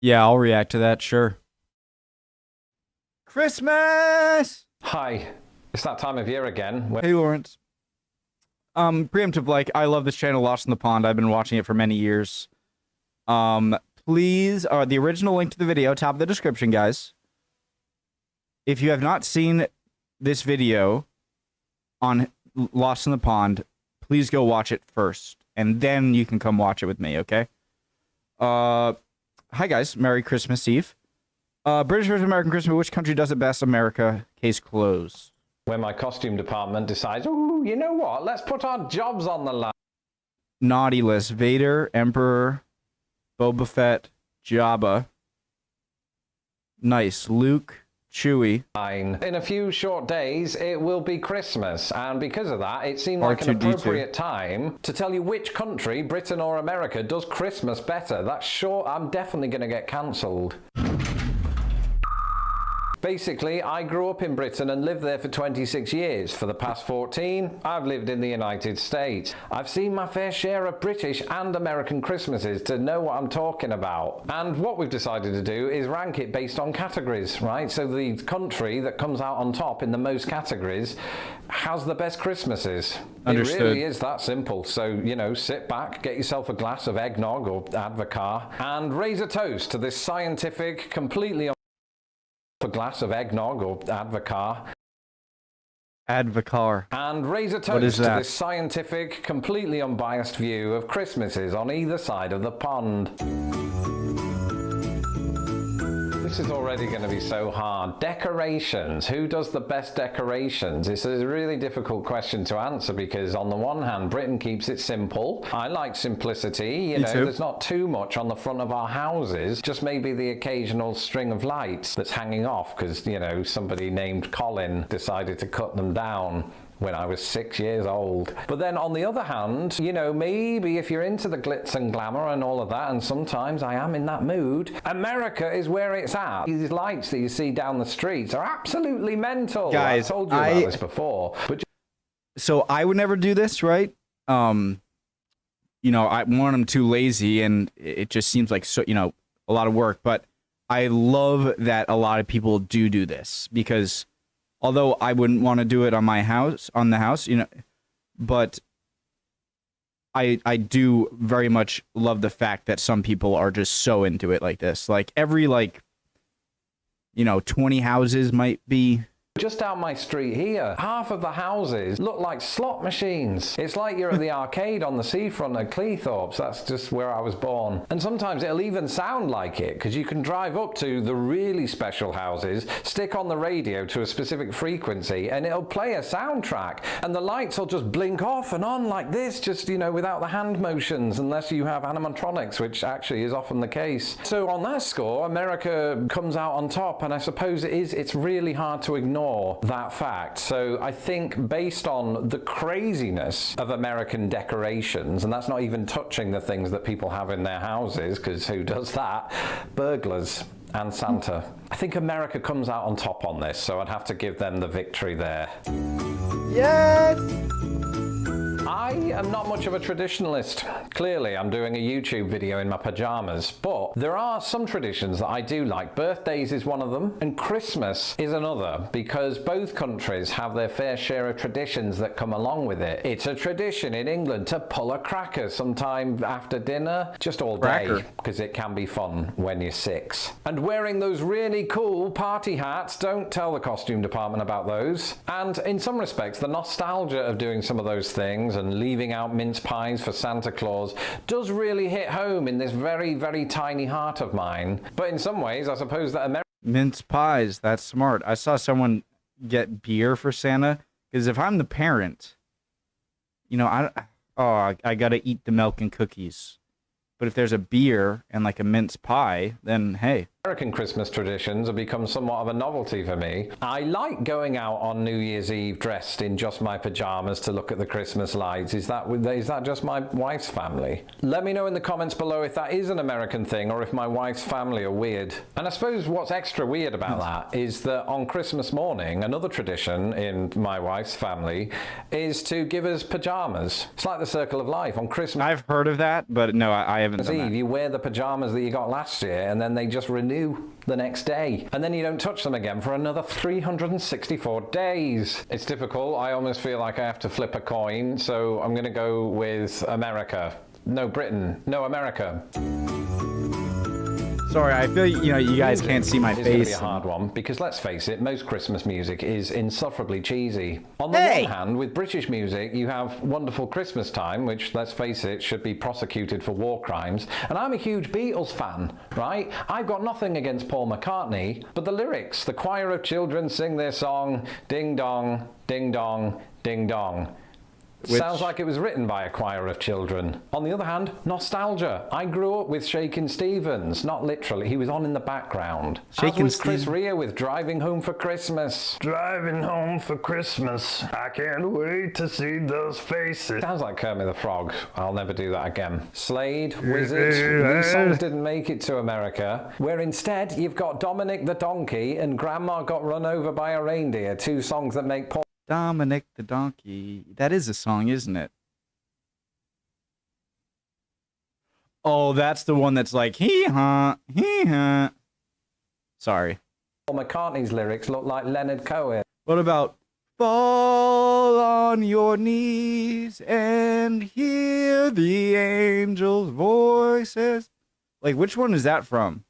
Yeah, I'll react to that, sure. Christmas! Hi, it's that time of year again. Hey, Lawrence. Preemptive, like, I love this channel, Lost in the Pond. I've been watching it for many years. Please, the original link to the video, top of the description, guys. If you have not seen this video on Lost in the Pond, please go watch it first, and then you can come watch it with me, okay? Hi, guys. Merry Christmas Eve. British versus American Christmas, which country does it best? America. Case closed. When my costume department decides, oh, you know what? Let's put our jobs on the line. Naughty list. Vader, Emperor, Boba Fett, Jabba. Nice. Luke, Chewie. In a few short days, it will be Christmas. And because of that, it seemed like an R2-D2. appropriate time to tell you which country, Britain or America, does Christmas better. That's sure. I'm definitely going to get cancelled. Basically, I grew up in Britain and lived there for 26 years. For the past 14, I've lived in the United States. I've seen my fair share of British and American Christmases to know what I'm talking about. And what we've decided to do is rank it based on categories, right? So the country that comes out on top in the most categories has the best Christmases. Understood. It really is that simple. So, you know, sit back, get yourself a glass of eggnog or Advocar, and raise a toast to this scientific, completely a glass of eggnog or Advocar. Advocar. And raise a toast to this scientific, completely unbiased view of Christmases on either side of the pond. This is already going to be so hard. Decorations. Who does the best decorations? It's a really difficult question to answer because on the one hand, Britain keeps it simple. I like simplicity. You know, there's not too much on the front of our houses, just maybe the occasional string of lights that's hanging off because, you know, somebody named Colin decided to cut them down when I was 6 years old. But then on the other hand, you know, maybe if you're into the glitz and glamour and all of that, and sometimes I am in that mood, America is where it's at. These lights that you see down the streets are absolutely mental. Guys, I told you about this before. But so I would never do this, right? You know, I'm too lazy and it just seems like, so, you know, a lot of work, but I love that a lot of people do this because although I wouldn't want to do it on the house, you know, but I do very much love the fact that some people are just so into it like this. Like every, like, you know, 20 houses might be. just down my street here, half of the houses look like slot machines. It's like you're at the arcade on the seafront at Cleethorpes. That's just where I was born. And sometimes it'll even sound like it, because you can drive up to the really special houses, stick on the radio to a specific frequency, and it'll play a soundtrack. And the lights will just blink off and on like this, just, you know, without the hand motions, unless you have animatronics, which actually is often the case. So on that score, America comes out on top, and I suppose it's really hard to ignore that fact. So I think based on the craziness of American decorations, and that's not even touching the things that people have in their houses, because who does that? Burglars and Santa. I think America comes out on top on this, so I'd have to give them the victory there. Yes! I am not much of a traditionalist. Clearly, I'm doing a YouTube video in my pajamas, but there are some traditions that I do like. Birthdays is one of them, and Christmas is another, because both countries have their fair share of traditions that come along with it. It's a tradition in England to pull a cracker sometime after dinner, just all day, because it can be fun when you're 6. And wearing those really cool party hats, don't tell the costume department about those. And in some respects, the nostalgia of doing some of those things and leaving out mince pies for Santa Claus does really hit home in this very, very tiny heart of mine. But in some ways, I suppose that mince pies, that's smart. I saw someone get beer for Santa, because if I'm the parent, you know, I gotta eat the milk and cookies. But if there's a beer and like a mince pie, then hey, American Christmas traditions have become somewhat of a novelty for me. I like going out on New Year's Eve dressed in just my pajamas to look at the Christmas lights. Is that just my wife's family? Let me know in the comments below if that is an American thing or if my wife's family are weird. And I suppose what's extra weird about that is that on Christmas morning, another tradition in my wife's family is to give us pajamas. It's like the circle of life on Christmas. I've heard of that, but no, I haven't done that. You wear the pajamas that you got last year and then they just renew the next day, and then you don't touch them again for another 364 days. It's difficult. I almost feel like I have to flip a coin, so I'm gonna go with America. No, Britain. No, America. Sorry, I feel you guys can't see my face. It's going to be a hard one because let's face it, most Christmas music is insufferably cheesy. On the one hand, with British music, you have Wonderful Christmas Time, which, let's face it, should be prosecuted for war crimes. And I'm a huge Beatles fan, right? I've got nothing against Paul McCartney, but the lyrics, the choir of children sing their song, ding dong, ding dong, ding dong. Sounds like it was written by a choir of children. On the other hand, nostalgia. I grew up with Shakin' Stevens, not literally. He was on in the background. As was Chris Rea with Driving Home for Christmas. Driving home for Christmas. I can't wait to see those faces. Sounds like Kermit the Frog. I'll never do that again. Slade, Wizard. These songs didn't make it to America, where instead you've got Dominic the Donkey and Grandma Got Run Over by a Reindeer, two songs that make Paul Dominic the Donkey. That is a song, isn't it? Oh, that's the one that's like, hee-haw, hee-haw. Sorry. Paul McCartney's lyrics look like Leonard Cohen. What about fall on your knees and hear the angels' voices? Like, which one is that from?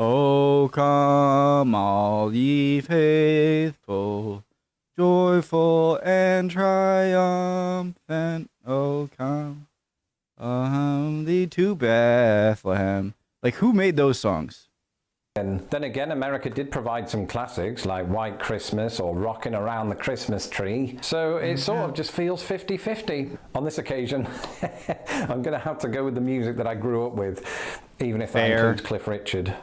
Oh, come, all ye faithful, joyful and triumphant. Oh, come thee to Bethlehem. Like, who made those songs? And then again, America did provide some classics like White Christmas or Rockin' Around the Christmas Tree. So it sort of just feels 50-50. On this occasion, I'm going to have to go with the music that I grew up with, even if that includes Cliff Richard.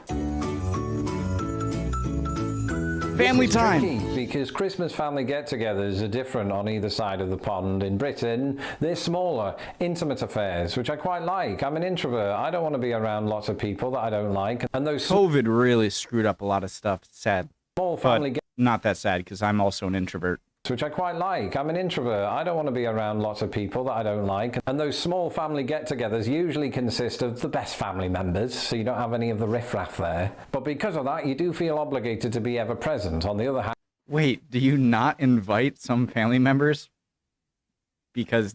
Family time. Tricky because Christmas family get-togethers are different on either side of the pond. In Britain, they're smaller, intimate affairs, which I quite like. I'm an introvert. I don't want to be around lots of people that I don't like. And those COVID really screwed up a lot of stuff. Sad. Small family not that sad because I'm also an introvert. Which I quite like. I'm an introvert. I don't want to be around lots of people that I don't like. And those small family get-togethers usually consist of the best family members, so you don't have any of the riffraff there. But because of that, you do feel obligated to be ever present. On the other hand... Wait, do you not invite some family members? Because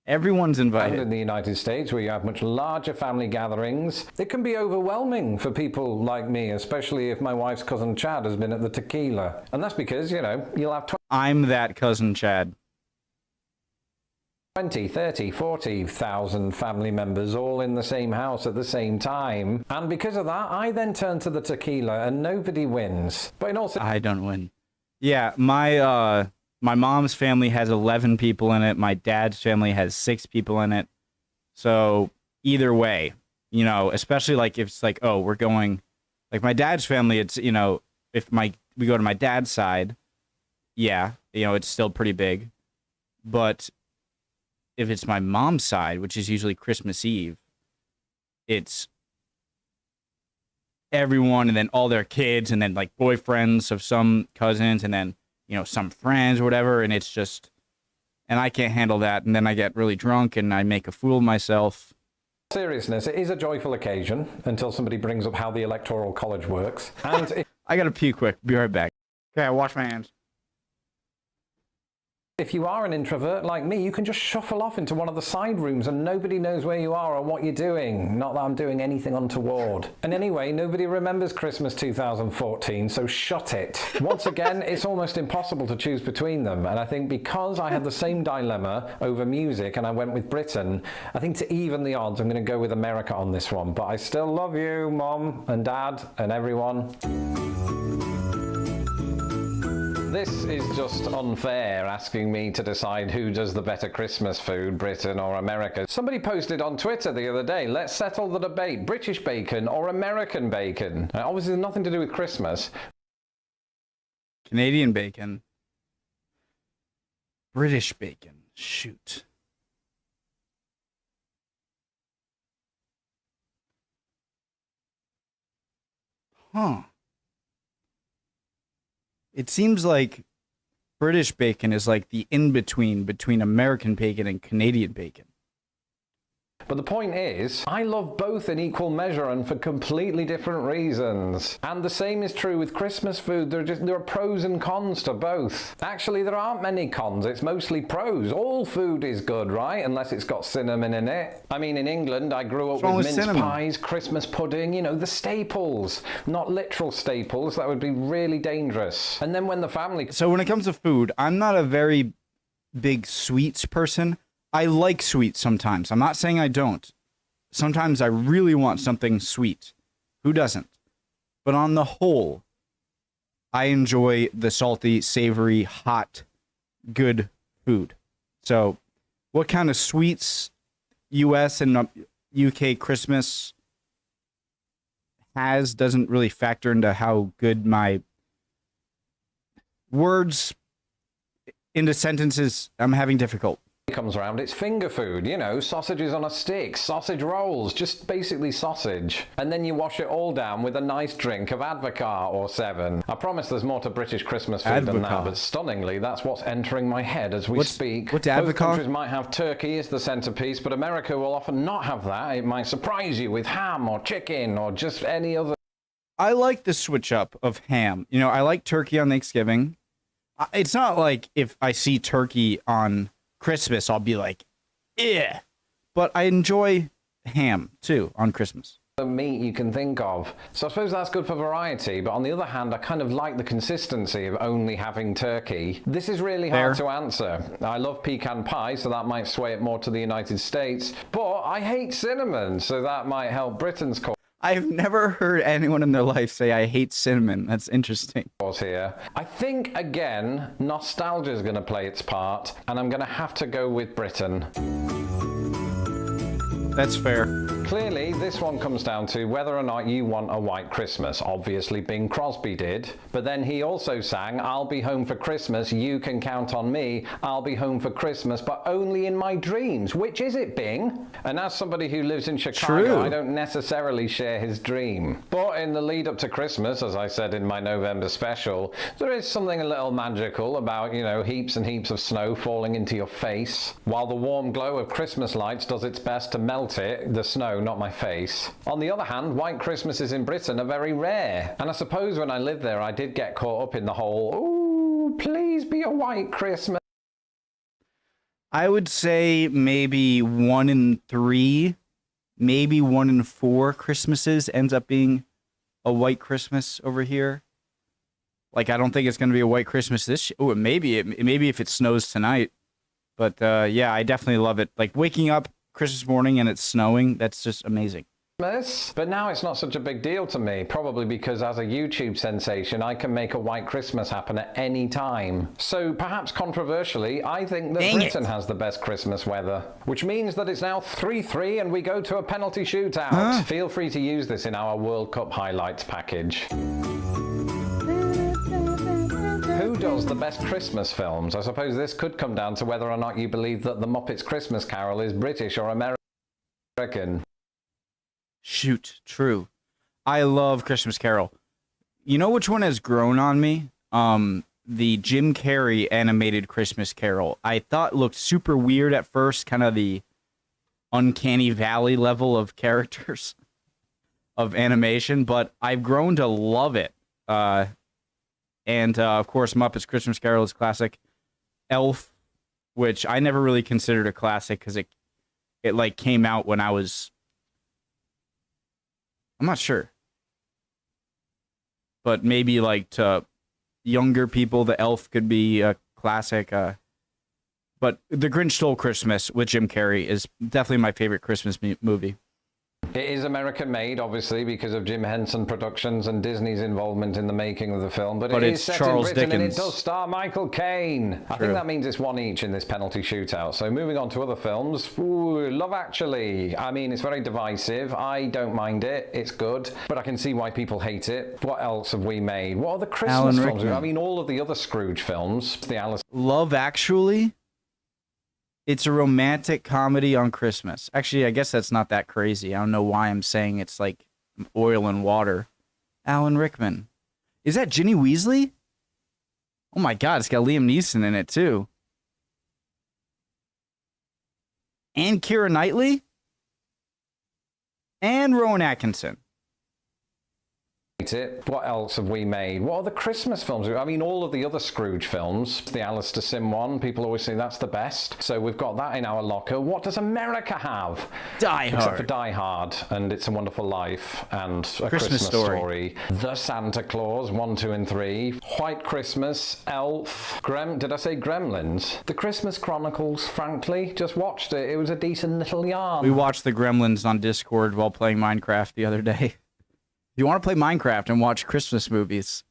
everyone's invited. And in the United States, where you have much larger family gatherings, it can be overwhelming for people like me, especially if my wife's cousin Chad has been at the tequila. And that's because, you'll have I'm that cousin Chad. 20, 30, 40,000 family members all in the same house at the same time. And because of that, I then turn to the tequila and nobody wins. But in all I don't win. Yeah, my mom's family has 11 people in it. My dad's family has 6 people in it. So either way, especially like if it's like, oh, we're going, like my dad's family, it's, if we go to my dad's side, yeah, it's still pretty big. But if it's my mom's side, which is usually Christmas Eve, it's everyone and then all their kids and then like boyfriends of some cousins and then, some friends or whatever. And it's just, and I can't handle that. And then I get really drunk and I make a fool of myself. Seriousness, it is a joyful occasion until somebody brings up how the Electoral College works. And I got to pee quick. Be right back. Okay, I wash my hands. If you are an introvert like me, you can just shuffle off into one of the side rooms and nobody knows where you are or what you're doing. Not that I'm doing anything untoward. And anyway, nobody remembers Christmas 2014, so shut it. Once again, it's almost impossible to choose between them. And I think because I had the same dilemma over music and I went with Britain, I think to even the odds, I'm going to go with America on this one. But I still love you, Mom and Dad and everyone. This is just unfair, asking me to decide who does the better Christmas food, Britain or America. Somebody posted on Twitter the other day, let's settle the debate, British bacon or American bacon. Obviously nothing to do with Christmas. Canadian bacon. British bacon. Shoot. Huh. It seems like British bacon is like the in-between between American bacon and Canadian bacon. But the point is, I love both in equal measure and for completely different reasons. And the same is true with Christmas food. There are pros and cons to both. Actually, there aren't many cons. It's mostly pros. All food is good, right? Unless it's got cinnamon in it. I mean, in England, I grew up with mince pies, Christmas pudding, you know, the staples. Not literal staples. That would be really dangerous. And then when the family... So when it comes to food, I'm not a very big sweets person. I like sweets sometimes. I'm not saying I don't. Sometimes I really want something sweet. Who doesn't? But on the whole, I enjoy the salty, savory, hot, good food. So what kind of sweets US and UK Christmas has doesn't really factor into how good my words into sentences I'm having difficult. Comes around, it's finger food, you know, sausages on a stick, sausage rolls, just basically sausage. And then you wash it all down with a nice drink of Advocaat or 7. I promise there's more to British Christmas food than that, but stunningly, that's what's entering my head as we speak. What's Advocaat? Both countries might have turkey as the centerpiece, but America will often not have that. It might surprise you with ham or chicken or just any other. I like the switch up of ham. You know, I like turkey on Thanksgiving. It's not like if I see turkey on Christmas, I'll be like, yeah. But I enjoy ham, too, on Christmas. The meat you can think of. So I suppose that's good for variety, but on the other hand, I kind of like the consistency of only having turkey. This is really hard to answer. I love pecan pie, so that might sway it more to the United States, but I hate cinnamon, so that might help Britain's cause. I've never heard anyone in their life say, I hate cinnamon. That's interesting. Here. I think, again, nostalgia is going to play its part, and I'm going to have to go with Britain. That's fair. Clearly, this one comes down to whether or not you want a white Christmas. Obviously, Bing Crosby did. But then he also sang, I'll be home for Christmas, you can count on me. I'll be home for Christmas, but only in my dreams. Which is it, Bing? And as somebody who lives in Chicago, I don't necessarily share his dream. But in the lead up to Christmas, as I said in my November special, there is something a little magical about, you know, heaps and heaps of snow falling into your face, while the warm glow of Christmas lights does its best to melt it, the snow, not my face. On the other hand, white Christmases in Britain are very rare. And I suppose when I lived there, I did get caught up in the whole, ooh, please be a white Christmas. I would say maybe 1 in 3, maybe 1 in 4 Christmases ends up being a white Christmas over here. Like, I don't think it's going to be a white Christmas this year. Oh, maybe if it snows tonight. But yeah, I definitely love it. Like waking up Christmas morning and it's snowing, that's just amazing. But now it's not such a big deal to me, probably because as a YouTube sensation, I can make a white Christmas happen at any time. So perhaps controversially, I think that Britain has the best Christmas weather, which means that it's now 3-3 and we go to a penalty shootout. Feel free to use this in our World Cup highlights package. Who does the best Christmas films? I suppose this could come down to whether or not you believe that The Muppets Christmas Carol is British or American. Shoot, true. I love Christmas Carol. You know which one has grown on me? The Jim Carrey animated Christmas Carol. I thought looked super weird at first, kind of the uncanny valley level of characters of animation, but I've grown to love it. And of course, Muppets Christmas Carol is classic. Elf, which I never really considered a classic because it like came out when I was, I'm not sure, but maybe like to younger people, the Elf could be a classic. But The Grinch Stole Christmas with Jim Carrey is definitely my favorite Christmas movie. It is American made, obviously, because of Jim Henson Productions and Disney's involvement in the making of the film. But it is it's set Charles in Britain, Dickens. and it does star Michael Caine. I think that means it's one each in this penalty shootout. So moving on to other films. Ooh, Love Actually. I mean, it's very divisive. I don't mind it. It's good. But I can see why people hate it. What else have we made? What are the Christmas films? I mean, all of the other Scrooge films. The Alice. Love Actually? It's a romantic comedy on Christmas. Actually, I guess that's not that crazy. I don't know why I'm saying it's like oil and water. Alan Rickman. Is that Ginny Weasley? Oh my God, it's got Liam Neeson in it too. And Keira Knightley? And Rowan Atkinson. It. What else have we made? What are the Christmas films? I mean, all of the other Scrooge films. The Alistair Sim one, people always say that's the best. So we've got that in our locker. What does America have? Die Hard. Except for Die Hard and It's a Wonderful Life and A Christmas Story. The Santa Claus 1, 2, and 3. White Christmas, Elf, did I say Gremlins? The Christmas Chronicles, frankly, just watched it. It was a decent little yarn. We watched the Gremlins on Discord while playing Minecraft the other day. If you want to play Minecraft and watch Christmas movies,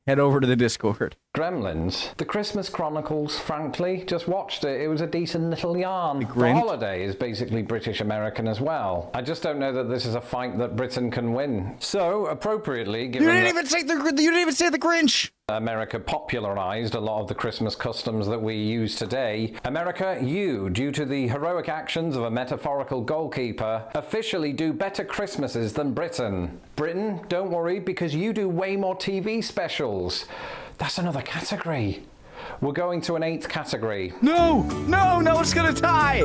head over to the Discord. Gremlins. The Christmas Chronicles, frankly, just watched it. It was a decent little yarn. The Holiday is basically British-American as well. I just don't know that this is a fight that Britain can win. So, appropriately, given You didn't even say the Grinch! America popularized a lot of the Christmas customs that we use today. America, you, due to the heroic actions of a metaphorical goalkeeper, officially do better Christmases than Britain. Britain, don't worry, because you do way more TV specials. That's another category. We're going to an 8th category. No, it's gonna tie!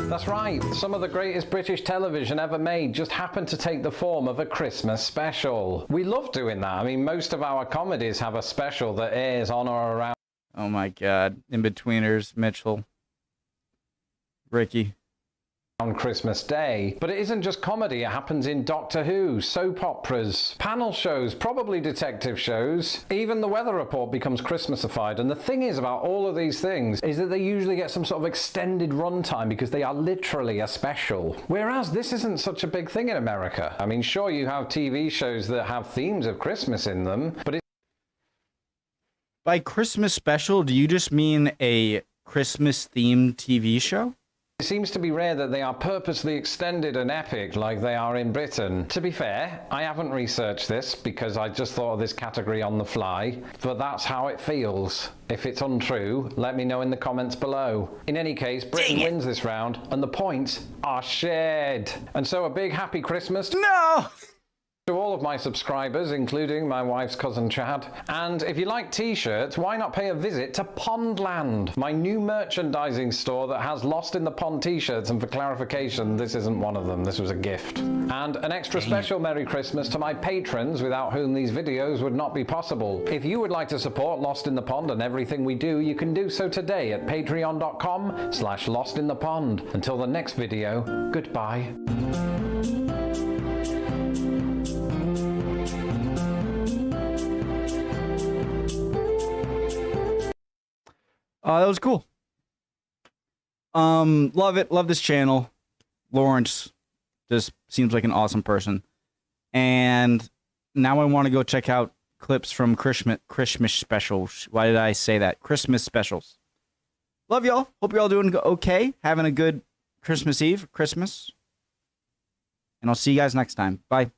That's right. Some of the greatest British television ever made just happened to take the form of a Christmas special. We love doing that. I mean, most of our comedies have a special that airs on or around. Oh my God. In-betweeners, Mitchell. Ricky. On Christmas Day. But it isn't just comedy, it happens in Doctor Who, soap operas, panel shows, probably detective shows. Even the Weather Report becomes Christmasified. And the thing is about all of these things is that they usually get some sort of extended runtime because they are literally a special. Whereas this isn't such a big thing in America. I mean, sure, you have TV shows that have themes of Christmas in them, but it By Christmas special, do you just mean a Christmas-themed TV show? It seems to be rare that they are purposely extended and epic like they are in Britain. To be fair, I haven't researched this because I just thought of this category on the fly, but that's how it feels. If it's untrue, let me know in the comments below. In any case, Britain wins this round and the points are shared. And so a big happy Christmas to all of my subscribers, including my wife's cousin Chad. And if you like t-shirts, why not pay a visit to Pondland, my new merchandising store that has Lost in the Pond t-shirts, and for clarification, this isn't one of them, this was a gift. And an extra special Merry Christmas to my patrons, without whom these videos would not be possible. If you would like to support Lost in the Pond and everything we do, you can do so today at patreon.com/lostinthepond. Until the next video, goodbye. That was cool. Love it. Love this channel. Lawrence just seems like an awesome person. And now I want to go check out clips from Christmas specials. Why did I say that? Christmas specials. Love y'all. Hope you're all doing okay. Having a good Christmas Eve, Christmas. And I'll see you guys next time. Bye.